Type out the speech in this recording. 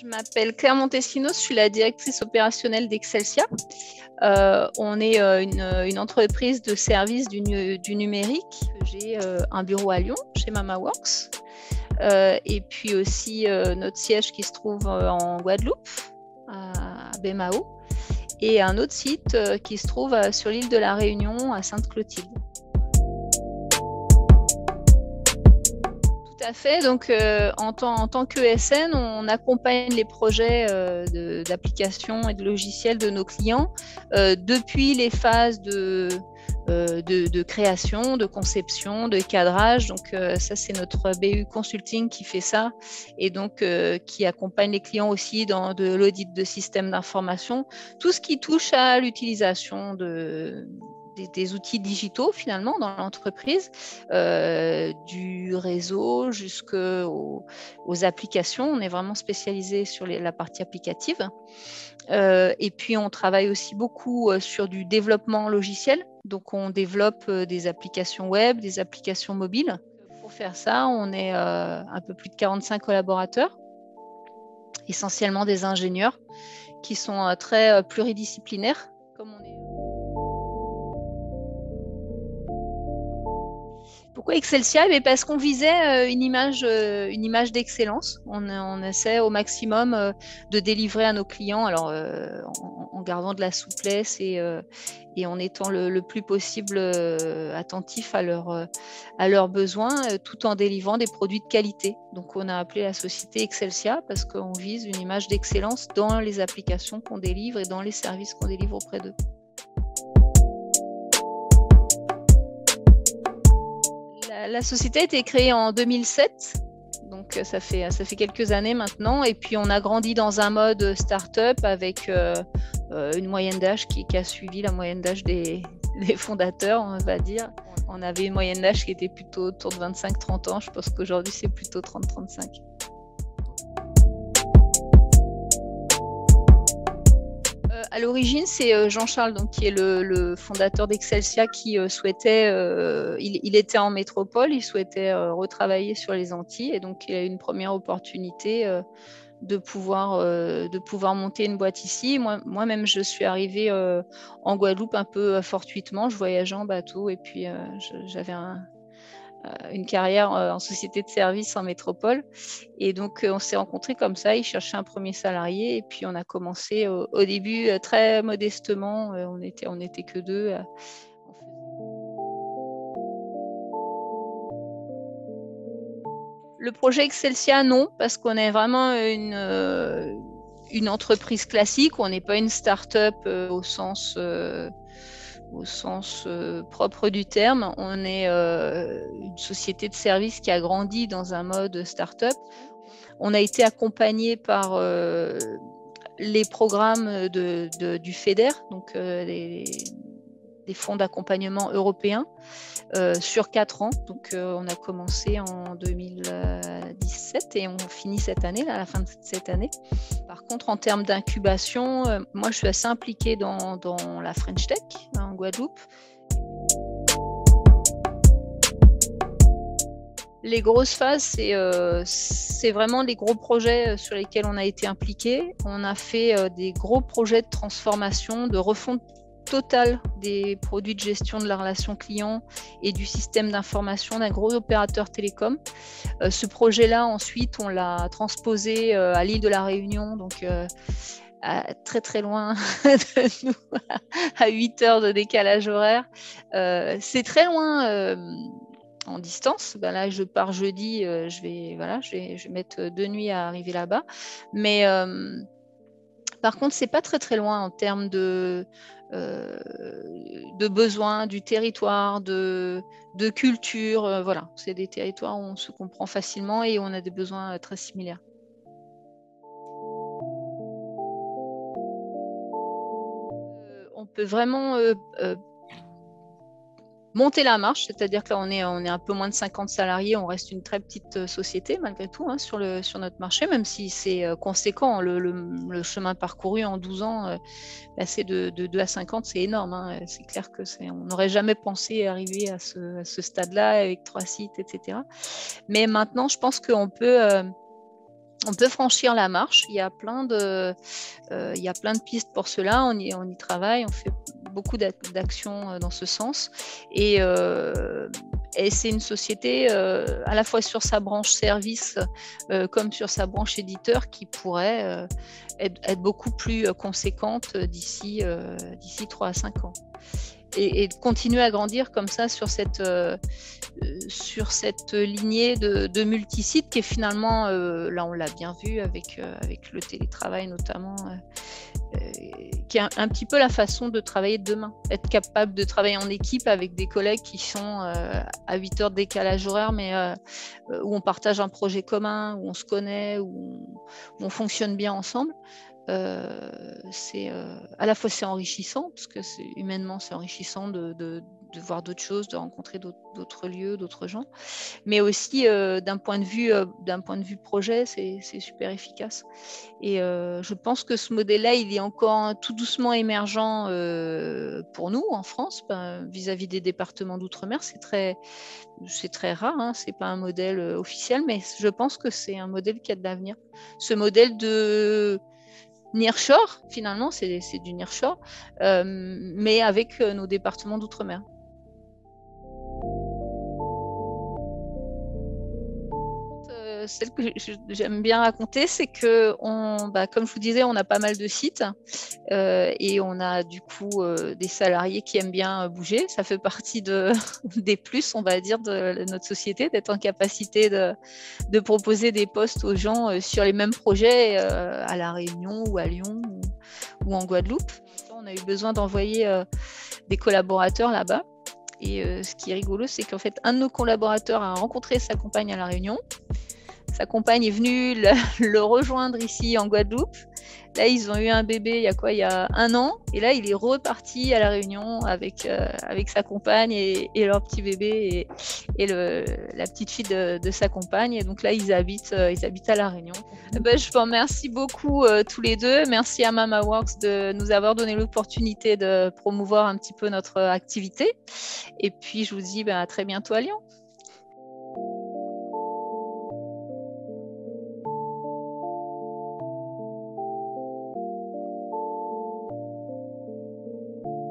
Je m'appelle Claire Montesinos, je suis la directrice opérationnelle d'Excelsia. On est une entreprise de services du numérique. J'ai un bureau à Lyon, chez MamaWorks, et puis aussi notre siège qui se trouve en Guadeloupe, à Baie-Mahault, et un autre site qui se trouve sur l'île de la Réunion, à Sainte-Clotilde. Tout à fait. Donc, en tant qu'ESN, on accompagne les projets d'applications et de logiciels de nos clients depuis les phases de création, de conception, de cadrage. Donc, ça, c'est notre BU Consulting qui fait ça et donc qui accompagne les clients aussi dans de l'audit de systèmes d'information. Tout ce qui touche à l'utilisation des outils digitaux finalement dans l'entreprise, du réseau jusqu'aux applications. On est vraiment spécialisé sur la partie applicative. Et puis on travaille aussi beaucoup sur du développement logiciel. Donc on développe des applications web, des applications mobiles. Pour faire ça, on est un peu plus de 45 collaborateurs, essentiellement des ingénieurs qui sont très pluridisciplinaires. Comme on est... Pourquoi Excelsia? Parce qu'on visait une image d'excellence. On essaie au maximum de délivrer à nos clients, alors en gardant de la souplesse et en étant le plus possible attentif à leurs besoins, tout en délivrant des produits de qualité. Donc on a appelé la société Excelsia parce qu'on vise une image d'excellence dans les applications qu'on délivre et dans les services qu'on délivre auprès d'eux. La société a été créée en 2007, donc ça fait quelques années maintenant. Et puis on a grandi dans un mode start-up avec une moyenne d'âge qui a suivi la moyenne d'âge des fondateurs, on va dire. On avait une moyenne d'âge qui était plutôt autour de 25-30 ans. Je pense qu'aujourd'hui c'est plutôt 30-35. À l'origine, c'est Jean-Charles, donc, qui est le fondateur d'Excelsia, qui souhaitait, il était en métropole, il souhaitait retravailler sur les Antilles, et donc il a eu une première opportunité de pouvoir monter une boîte ici. Moi-même, je suis arrivée en Guadeloupe un peu fortuitement, je voyageais en bateau, et puis j'avais une carrière en société de service en métropole. Et donc, on s'est rencontrés comme ça. Il cherchait un premier salarié. Et puis, on a commencé au début très modestement. On était que deux. Le projet Excelsia, non, parce qu'on est vraiment une entreprise classique. On n'est pas une start-up au sens propre du terme. On est une société de services qui a grandi dans un mode start-up. On a été accompagné par les programmes du FEDER, donc des fonds d'accompagnement européens, sur 4 ans. Donc on a commencé en 2017 et on finit cette année, à la fin de cette année. Par contre, en termes d'incubation, moi je suis assez impliquée dans la French Tech en Guadeloupe. Les grosses phases, c'est vraiment les gros projets sur lesquels on a été impliqué. On a fait des gros projets de transformation, de refonte totale des produits de gestion de la relation client et du système d'information d'un gros opérateur télécom. Ce projet-là, ensuite, on l'a transposé à l'île de la Réunion, donc très très loin de nous, à 8 heures de décalage horaire. C'est très loin en distance. Ben là, je pars jeudi, je vais mettre 2 nuits à arriver là-bas. Mais par contre, c'est pas très très loin en termes de besoins du territoire, de culture. Voilà, c'est des territoires où on se comprend facilement et on a des besoins très similaires. On peut vraiment monter la marche, c'est-à-dire que là, on est un peu moins de 50 salariés, on reste une très petite société malgré tout sur notre marché, même si c'est conséquent. Le chemin parcouru en 12 ans, passer de 2 à 50, c'est énorme. Hein. C'est clair on n'aurait jamais pensé arriver à ce stade-là avec 3 sites, etc. Mais maintenant, je pense qu'on peut on peut franchir la marche. Il y a plein de pistes pour cela. On y travaille, on fait beaucoup d'actions dans ce sens. Et c'est une société à la fois sur sa branche service comme sur sa branche éditeur qui pourrait être beaucoup plus conséquente d'ici 3 à 5 ans. Et de continuer à grandir comme ça sur cette lignée de multisites qui est finalement, là on l'a bien vu avec le télétravail notamment, qui est un petit peu la façon de travailler de demain. Être capable de travailler en équipe avec des collègues qui sont à 8 heures de décalage horaire, mais où on partage un projet commun, où on se connaît, où on fonctionne bien ensemble. À la fois c'est enrichissant parce que humainement c'est enrichissant de voir d'autres choses, de rencontrer d'autres lieux, d'autres gens, mais aussi d'un point de vue projet c'est super efficace. Et je pense que ce modèle-là il est encore tout doucement émergent pour nous en France, vis-à-vis des départements d'outre-mer. C'est très rare, hein, c'est pas un modèle officiel, mais je pense que c'est un modèle qui a de l'avenir. Ce modèle de nearshore, finalement, c'est du nearshore, mais avec nos départements d'outre-mer. Celle que j'aime bien raconter, c'est que, comme je vous disais, on a pas mal de sites et on a du coup des salariés qui aiment bien bouger. Ça fait partie des plus, on va dire, de notre société, d'être en capacité de proposer des postes aux gens sur les mêmes projets à La Réunion ou à Lyon ou en Guadeloupe. On a eu besoin d'envoyer des collaborateurs là-bas. Et ce qui est rigolo, c'est qu'en fait, un de nos collaborateurs a rencontré sa compagne à La Réunion. Sa compagne est venue le rejoindre ici en Guadeloupe. Là, ils ont eu un bébé il y a 1 an. Et là, il est reparti à La Réunion avec sa compagne et leur petit bébé et la petite fille de sa compagne. Et donc là, ils habitent à La Réunion. Je vous remercie beaucoup tous les deux. Merci à MamaWorks de nous avoir donné l'opportunité de promouvoir un petit peu notre activité. Et puis, je vous dis à très bientôt à Lyon.